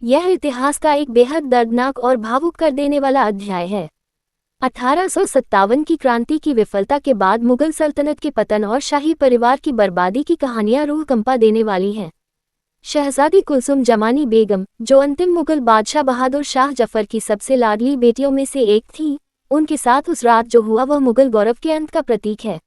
यह इतिहास का एक बेहद दर्दनाक और भावुक कर देने वाला अध्याय है। 1857 की क्रांति की विफलता के बाद मुगल सल्तनत के पतन और शाही परिवार की बर्बादी की कहानियां रूह कंपा देने वाली हैं। शहजादी कुलसुम जमानी बेगम, जो अंतिम मुगल बादशाह बहादुर शाह जफर की सबसे लाडली बेटियों में से एक थी, उनके साथ उस रात जो हुआ वह मुगल गौरव के अंत का प्रतीक है।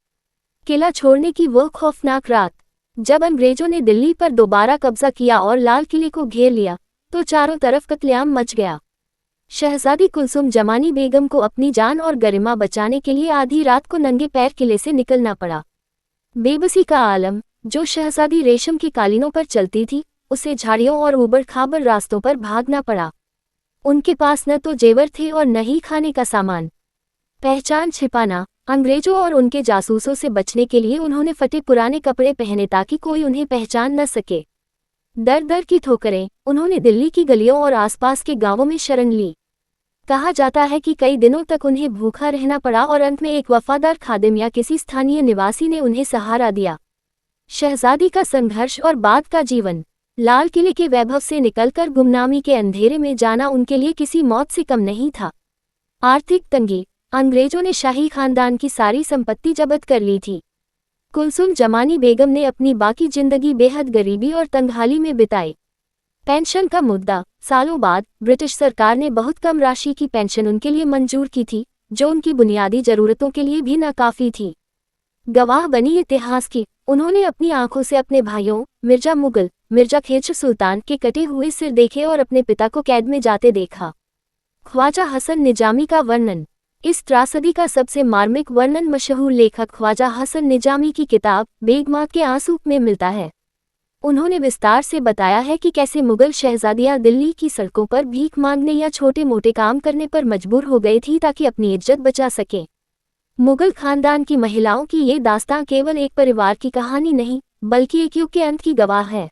किला छोड़ने की वह खौफनाक रात, जब अंग्रेजों ने दिल्ली पर दोबारा कब्जा किया और लाल किले को घेर लिया, तो चारों तरफ कत्लेआम मच गया। शहजादी कुलसुम जमानी बेगम को अपनी जान और गरिमा बचाने के लिए आधी रात को नंगे पैर किले से निकलना पड़ा। बेबसी का आलम, जो शहजादी रेशम की कालीनों पर चलती थी, उसे झाड़ियों और ऊबड़ खाबड़ रास्तों पर भागना पड़ा। उनके पास न तो जेवर थे और न ही खाने का सामान। पहचान छिपाना, अंग्रेजों और उनके जासूसों से बचने के लिए उन्होंने फटे पुराने कपड़े पहने ताकि कोई उन्हें पहचान न सके। दर दर की ठोकरें, उन्होंने दिल्ली की गलियों और आसपास के गांवों में शरण ली। कहा जाता है कि कई दिनों तक उन्हें भूखा रहना पड़ा और अंत में एक वफादार खादिम या किसी स्थानीय निवासी ने उन्हें सहारा दिया। शहजादी का संघर्ष और बाद का जीवन। लाल किले के वैभव से निकलकर गुमनामी के अंधेरे में जाना उनके लिए किसी मौत से कम नहीं था। आर्थिक तंगी, अंग्रेजों ने शाही खानदान की सारी संपत्ति जब्त कर ली थी। कुलसुम जमानी बेगम ने अपनी बाकी जिंदगी बेहद गरीबी और तंगहाली में बिताई। पेंशन का मुद्दा, सालों बाद ब्रिटिश सरकार ने बहुत कम राशि की पेंशन उनके लिए मंजूर की थी, जो उनकी बुनियादी जरूरतों के लिए भी नाकाफी थी। गवाह बनी इतिहास की, उन्होंने अपनी आंखों से अपने भाइयों मिर्जा मुगल, मिर्जा खिज्र सुल्तान के कटे हुए सिर देखे और अपने पिता को कैद में जाते देखा। ख्वाजा हसन निजामी का वर्णन। इस त्रासदी का सबसे मार्मिक वर्णन मशहूर लेखक ख्वाजा हसन निजामी की किताब बेगमात के आंसू में मिलता है। उन्होंने विस्तार से बताया है कि कैसे मुगल शहजादियां दिल्ली की सड़कों पर भीख मांगने या छोटे मोटे काम करने पर मजबूर हो गई थी ताकि अपनी इज्जत बचा सके। मुगल खानदान की महिलाओं की ये दास्तां केवल एक परिवार की कहानी नहीं, बल्कि एक युग के अंत की गवाह है।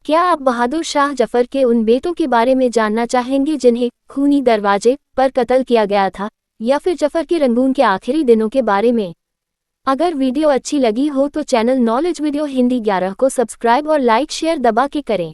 क्या आप बहादुर शाह जफर के उन बेटों के बारे में जानना चाहेंगे जिन्हें खूनी दरवाजे पर कत्ल किया गया था, या फिर जफर के रंगून के आखिरी दिनों के बारे में? अगर वीडियो अच्छी लगी हो तो चैनल नॉलेज वीडियो हिंदी 11 को सब्सक्राइब और लाइक शेयर दबा के करें।